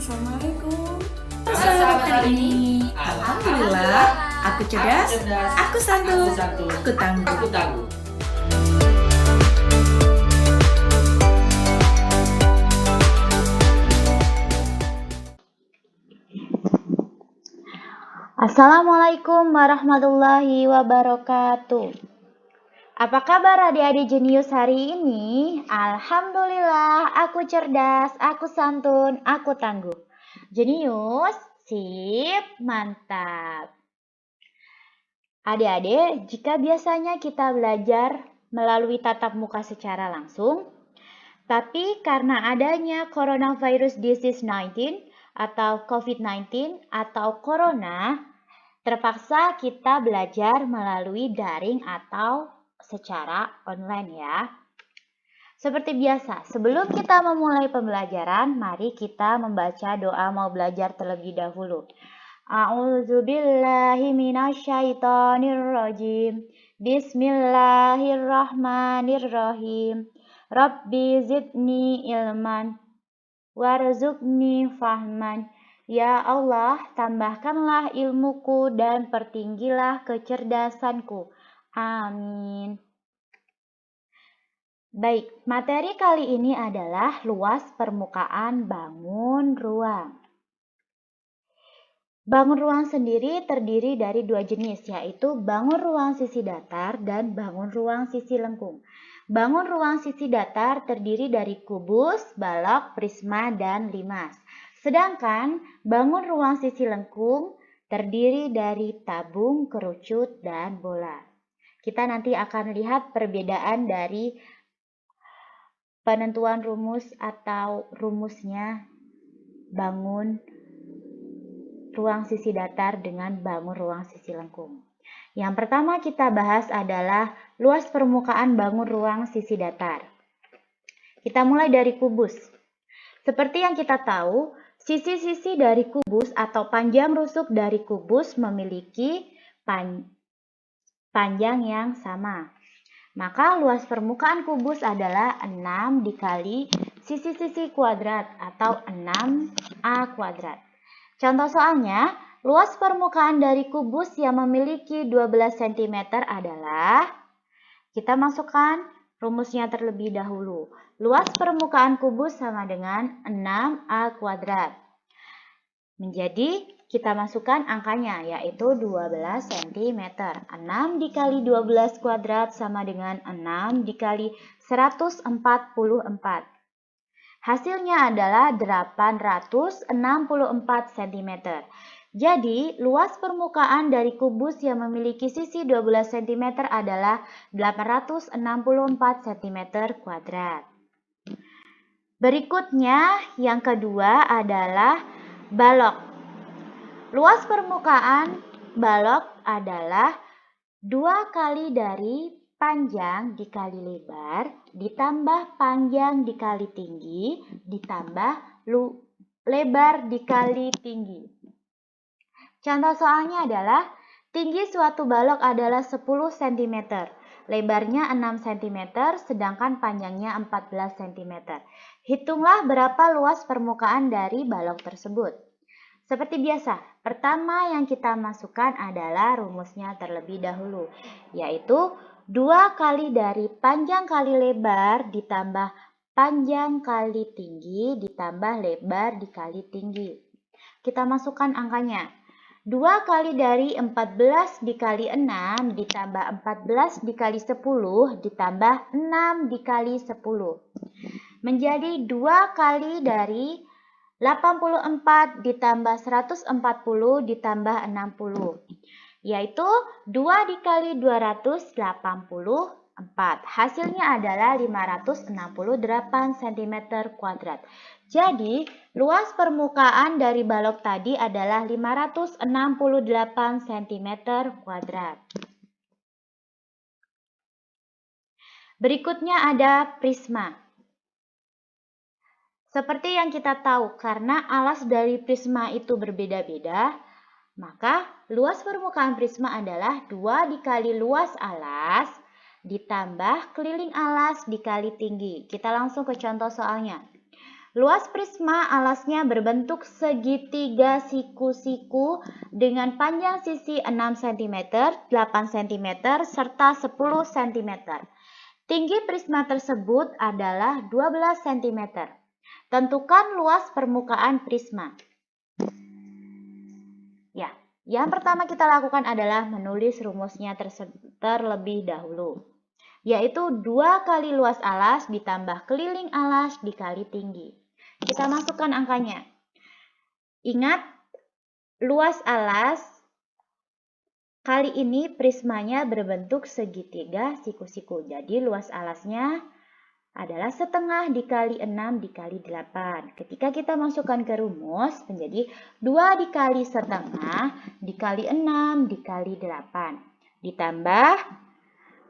Assalamualaikum. Sahabat hari ini, Alhamdulillah, aku cerdas, aku santun, aku tangguh. aku tangguh. Assalamualaikum warahmatullahi wabarakatuh. Apa kabar adik-adik jenius hari ini? Alhamdulillah, aku cerdas, aku santun, aku tangguh. Jenius, sip, mantap. Adik-adik, jika biasanya kita belajar melalui tatap muka secara langsung, tapi karena adanya coronavirus disease 19 atau COVID-19 atau corona, terpaksa kita belajar melalui daring atau secara online ya. Seperti biasa, sebelum kita memulai pembelajaran, mari kita membaca doa mau belajar terlebih dahulu. A'udzubillahi minasyaitonirrajim. Bismillahirrahmanirrahim. Rabbi zidni ilman warzuqni fahman. Ya Allah, tambahkanlah ilmuku dan pertinggilah kecerdasanku. Amin. Baik, materi kali ini adalah luas permukaan bangun ruang. Bangun ruang sendiri terdiri dari dua jenis, yaitu bangun ruang sisi datar dan bangun ruang sisi lengkung. Bangun ruang sisi datar terdiri dari kubus, balok, prisma, dan limas. Sedangkan bangun ruang sisi lengkung terdiri dari tabung, kerucut, dan bola. Kita nanti akan lihat perbedaan dari penentuan rumus atau rumusnya bangun ruang sisi datar dengan bangun ruang sisi lengkung. Yang pertama kita bahas adalah luas permukaan bangun ruang sisi datar. Kita mulai dari kubus. Seperti yang kita tahu, sisi-sisi dari kubus atau panjang rusuk dari kubus memiliki panjang yang sama. Maka luas permukaan kubus adalah 6 dikali sisi-sisi kuadrat atau 6A kuadrat. Contoh soalnya, luas permukaan dari kubus yang memiliki 12 cm adalah, kita masukkan rumusnya terlebih dahulu. Luas permukaan kubus sama dengan 6A kuadrat. Menjadi kita masukkan angkanya yaitu 12 cm. 6 dikali 12 kuadrat sama dengan 6 dikali 144. Hasilnya adalah 864 cm. Jadi, luas permukaan dari kubus yang memiliki sisi 12 cm adalah 864 cm kuadrat. Berikutnya, yang kedua adalah balok. Luas permukaan balok adalah 2 kali dari panjang dikali lebar ditambah panjang dikali tinggi ditambah lebar dikali tinggi. Contoh soalnya adalah tinggi suatu balok adalah 10 cm, lebarnya 6 cm, sedangkan panjangnya 14 cm. Hitunglah berapa luas permukaan dari balok tersebut. Seperti biasa, pertama yang kita masukkan adalah rumusnya terlebih dahulu, yaitu 2 kali dari panjang kali lebar ditambah panjang kali tinggi ditambah lebar dikali tinggi. Kita masukkan angkanya. 2 kali dari 14 dikali 6 ditambah 14 dikali 10 ditambah 6 dikali 10. Menjadi 2 kali dari 84 ditambah 140 ditambah 60. Yaitu 2 dikali 284. Hasilnya adalah 568 cm kuadrat. Jadi, luas permukaan dari balok tadi adalah 568 cm kuadrat. Berikutnya ada prisma. Seperti yang kita tahu, karena alas dari prisma itu berbeda-beda, maka luas permukaan prisma adalah 2 dikali luas alas ditambah keliling alas dikali tinggi. Kita langsung ke contoh soalnya. Luas prisma alasnya berbentuk segitiga siku-siku dengan panjang sisi 6 cm, 8 cm, serta 10 cm. Tinggi prisma tersebut adalah 12 cm. Tentukan luas permukaan prisma. Ya, yang pertama kita lakukan adalah menulis rumusnya terlebih dahulu, yaitu 2 kali luas alas ditambah keliling alas dikali tinggi. Kita masukkan angkanya. Ingat, luas alas kali ini prismanya berbentuk segitiga siku-siku. Jadi luas alasnya adalah setengah dikali 6 dikali 8. Ketika kita masukkan ke rumus menjadi 2 dikali setengah dikali 6 dikali 8. Ditambah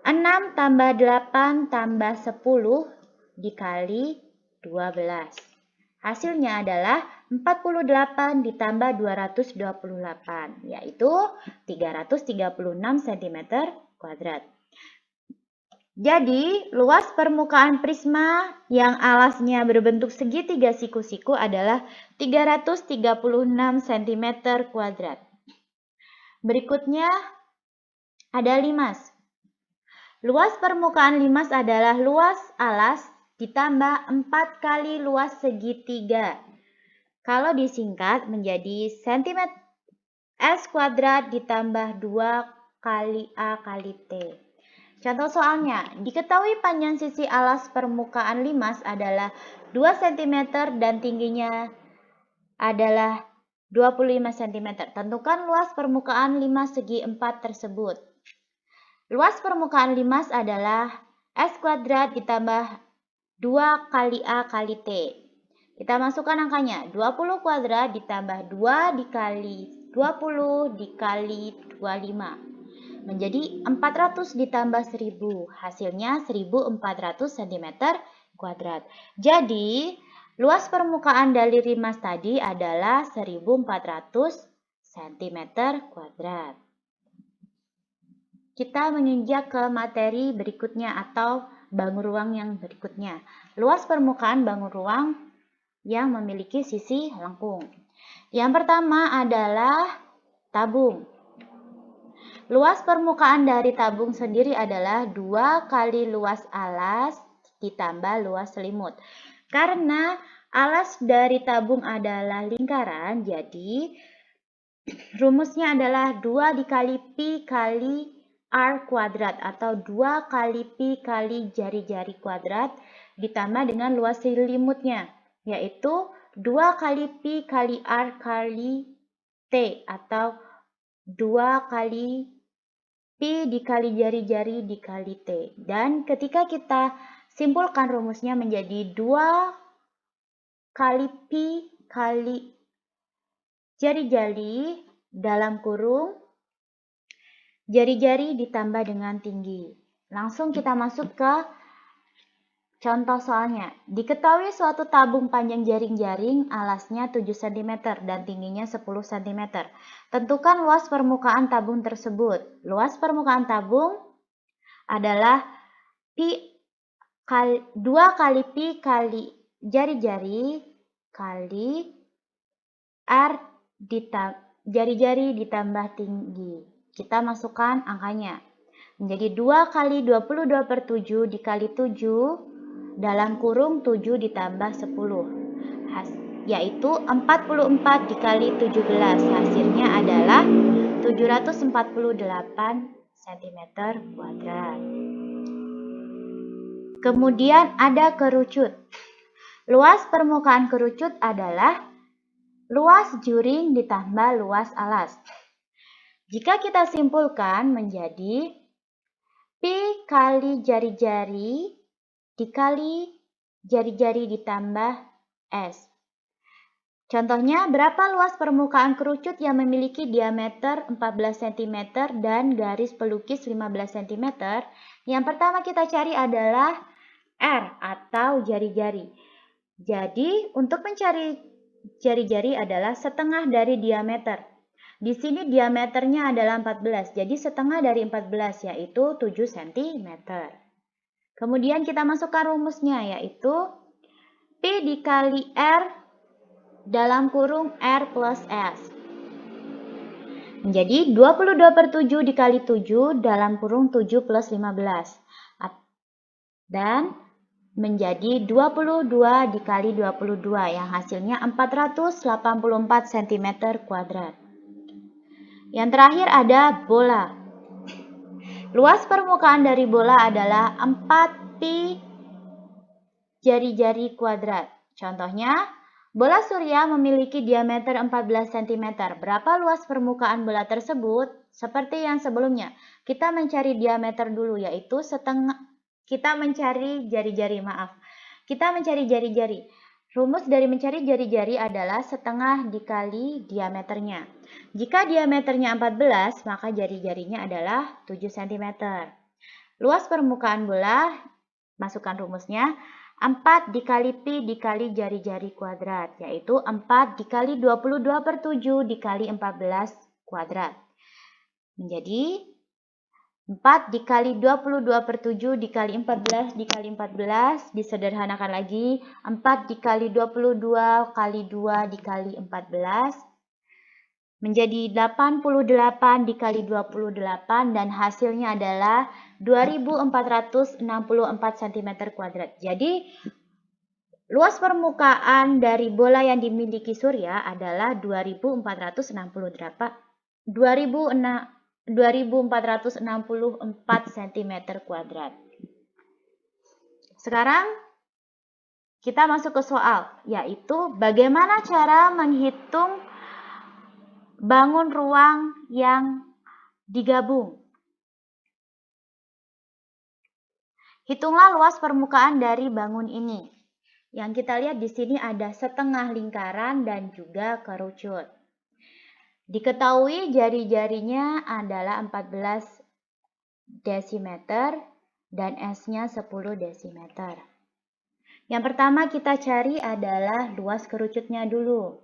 6 tambah 8 tambah 10 dikali 12. Hasilnya adalah 48 ditambah 228, yaitu 336 cm kuadrat. Jadi, luas permukaan prisma yang alasnya berbentuk segitiga siku-siku adalah 336 cm kuadrat. Berikutnya ada limas. Luas permukaan limas adalah luas alas ditambah 4 kali luas segitiga. Kalau disingkat menjadi cm S kuadrat ditambah 2 kali A kali T. Contoh soalnya, diketahui panjang sisi alas permukaan limas adalah 2 cm dan tingginya adalah 25 cm. Tentukan luas permukaan limas segi 4 tersebut. Luas permukaan limas adalah S kuadrat ditambah 2 kali A kali T. Kita masukkan angkanya. 20 kuadrat ditambah 2 dikali 20 dikali 25. Menjadi 400 ditambah 1000. Hasilnya 1400 cm kuadrat. Jadi, luas permukaan dari limas tadi adalah 1400 cm kuadrat. Kita menginjak ke materi berikutnya atau bangun ruang yang berikutnya. Luas permukaan bangun ruang yang memiliki sisi lengkung. Yang pertama adalah tabung. Luas permukaan dari tabung sendiri adalah 2 kali luas alas ditambah luas selimut. Karena alas dari tabung adalah lingkaran, jadi rumusnya adalah 2 dikali pi kali R kuadrat atau 2 kali pi kali jari-jari kuadrat ditambah dengan luas selimutnya, yaitu 2 kali pi kali R kali T atau 2 kali pi dikali jari-jari dikali T. Dan ketika kita simpulkan rumusnya menjadi 2 kali pi kali jari-jari dalam kurung jari-jari ditambah dengan tinggi. Langsung kita masuk ke contoh soalnya. Diketahui suatu tabung panjang jaring-jaring alasnya 7 cm dan tingginya 10 cm. Tentukan luas permukaan tabung tersebut. Luas permukaan tabung adalah 2 kali pi kali jari-jari kali R jari-jari ditambah tinggi. Kita masukkan angkanya. Menjadi 2 kali 22 per 7 dikali 7 dalam kurung 7 ditambah 10. Yaitu 44 dikali 17. Hasilnya adalah 748 cm kuadrat. Kemudian ada kerucut. Luas permukaan kerucut adalah luas juring ditambah luas alas. Jika kita simpulkan menjadi pi kali jari-jari dikali jari-jari ditambah S. Contohnya, berapa luas permukaan kerucut yang memiliki diameter 14 cm dan garis pelukis 15 cm? Yang pertama kita cari adalah R atau jari-jari. Jadi, untuk mencari jari-jari adalah setengah dari diameter. Di sini diameternya adalah 14, jadi setengah dari 14 yaitu 7 cm. Kemudian kita masukkan rumusnya yaitu P dikali R dalam kurung R plus S. Menjadi 22/7 dikali 7 dalam kurung 7 plus 15. Dan menjadi 22 dikali 22 yang hasilnya 484 cm kuadrat. Yang terakhir ada bola. Luas permukaan dari bola adalah 4 pi jari-jari kuadrat. Contohnya, bola surya memiliki diameter 14 cm. Berapa luas permukaan bola tersebut? Seperti yang sebelumnya, kita mencari diameter dulu, yaitu kita mencari jari-jari. Rumus dari mencari jari-jari adalah setengah dikali diameternya. Jika diameternya 14, maka jari-jarinya adalah 7 cm. Luas permukaan bola, masukkan rumusnya, 4 dikali pi dikali jari-jari kuadrat, yaitu 4 dikali 22/7 dikali 14 kuadrat. Menjadi 4 dikali 22/7 dikali 14 dikali 14, disederhanakan lagi, 4 dikali 22 kali 2 dikali 14, menjadi 88 dikali 28, dan hasilnya adalah 2464 cm kuadrat. Jadi, luas permukaan dari bola yang dimiliki surya adalah 2464 cm kuadrat. Sekarang kita masuk ke soal, yaitu bagaimana cara menghitung bangun ruang yang digabung. Hitunglah luas permukaan dari bangun ini. Yang kita lihat di sini ada setengah lingkaran dan juga kerucut. Diketahui jari-jarinya adalah 14 desimeter dan S-nya 10 desimeter. Yang pertama kita cari adalah luas kerucutnya dulu.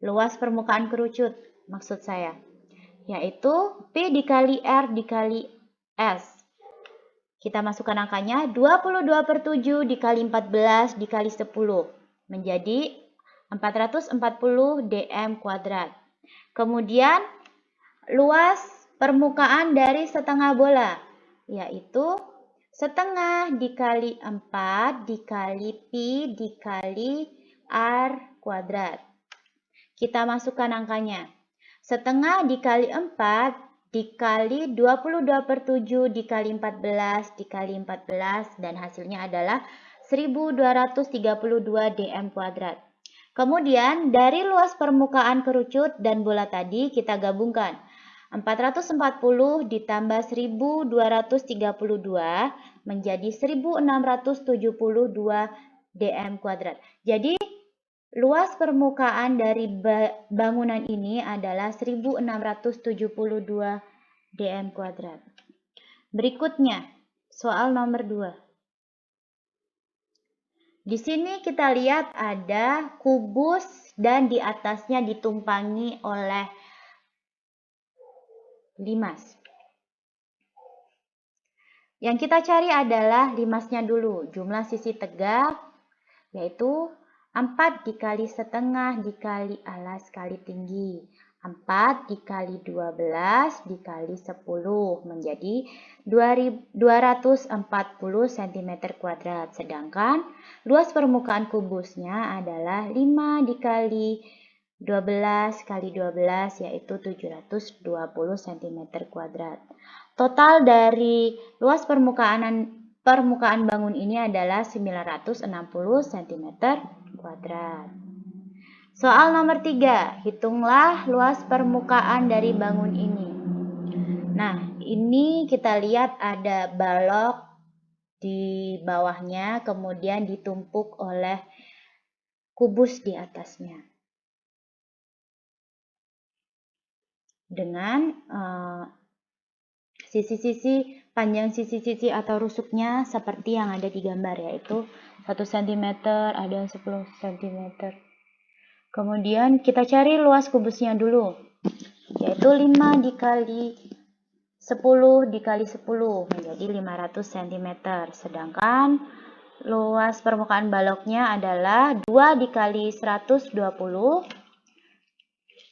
Luas permukaan kerucut, maksud saya, yaitu P dikali R dikali S. Kita masukkan angkanya, 22/7 dikali 14 dikali 10, menjadi 440 dm kuadrat. Kemudian, luas permukaan dari setengah bola, yaitu setengah dikali 4 dikali pi dikali R kuadrat. Kita masukkan angkanya. Setengah dikali 4 dikali 22/7 dikali 14 dikali 14, dan hasilnya adalah 1232 dm kuadrat. Kemudian dari luas permukaan kerucut dan bola tadi kita gabungkan. 440 ditambah 1232 menjadi 1672 dm kuadrat. Jadi luas permukaan dari bangunan ini adalah 1672 dm kuadrat. Berikutnya, soal nomor 2. Di sini kita lihat ada kubus dan di atasnya ditumpangi oleh limas. Yang kita cari adalah limasnya dulu. Jumlah sisi tegak yaitu 4 dikali setengah dikali alas kali tinggi. 4 dikali 12 dikali 10 menjadi 240 cm kuadrat. Sedangkan luas permukaan kubusnya adalah 5 dikali 12 kali 12 yaitu 720 cm kuadrat. Total dari luas permukaan bangun ini adalah 960 cm kuadrat. Soal nomor 3, hitunglah luas permukaan dari bangun ini. Nah, ini kita lihat ada balok di bawahnya, kemudian ditumpuk oleh kubus di atasnya. Dengan sisi-sisi, panjang sisi-sisi atau rusuknya seperti yang ada di gambar, yaitu 1 cm, ada 10 cm. Kemudian kita cari luas kubusnya dulu, yaitu 5 dikali 10 dikali 10 menjadi 500 cm. Sedangkan luas permukaan baloknya adalah 2 dikali 120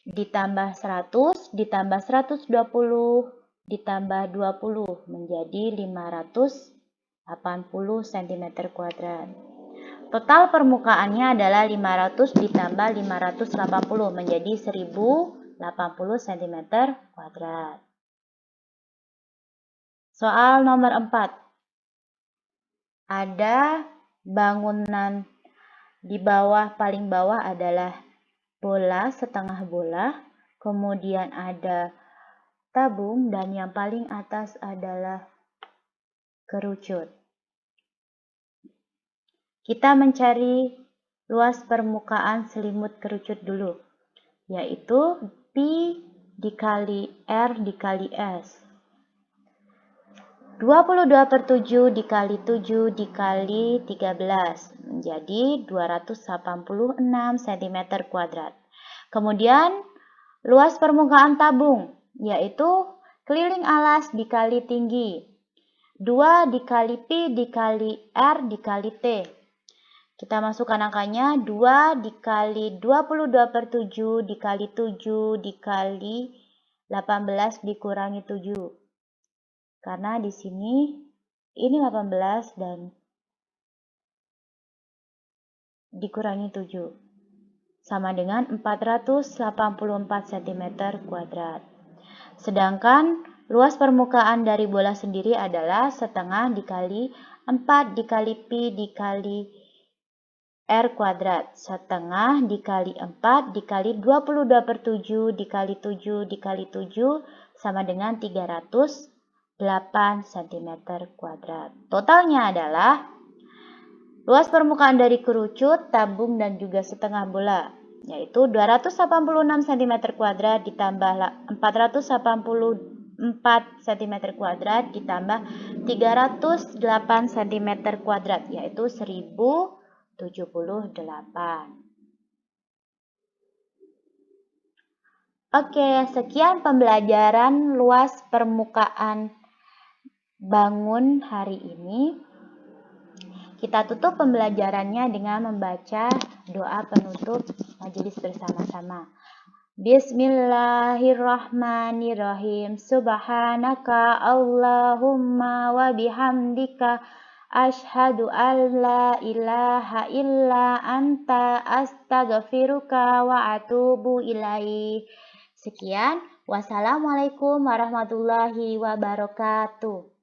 ditambah 100 ditambah 120 ditambah 20 menjadi 580 cm kuadrat. Total permukaannya adalah 500 ditambah 580 menjadi 1080 cm kuadrat. Soal nomor 4. Ada bangunan di bawah, paling bawah adalah bola, setengah bola, kemudian ada tabung, dan yang paling atas adalah kerucut. Kita mencari luas permukaan selimut kerucut dulu, yaitu Pi dikali R dikali S. 22/7 dikali 7 dikali 13 menjadi 286 cm kuadrat. Kemudian luas permukaan tabung yaitu keliling alas dikali tinggi. 2 dikali Pi dikali R dikali T. Kita masukkan angkanya 2 dikali 22/7 dikali 7 dikali 18 dikurangi 7. Karena di sini ini 18 dan dikurangi 7 sama dengan 484 cm kuadrat. Sedangkan luas permukaan dari bola sendiri adalah setengah dikali 4 dikali Pi dikali R kuadrat. Setengah dikali 4 dikali 22/7 dikali 7 dikali 7 sama dengan 308 cm kuadrat. Totalnya adalah luas permukaan dari kerucut, tabung, dan juga setengah bola, yaitu 286 cm kuadrat ditambah 484 cm kuadrat ditambah 308 cm kuadrat, yaitu 1078. Oke, sekian pembelajaran luas permukaan bangun hari ini. Kita tutup pembelajarannya dengan membaca doa penutup majelis bersama-sama. Bismillahirrahmanirrahim. Subhanaka Allahumma wa bihamdika asyhadu an la ilaha illa anta astaghfiruka wa atubu ilaih. Sekian, wassalamualaikum warahmatullahi wabarakatuh.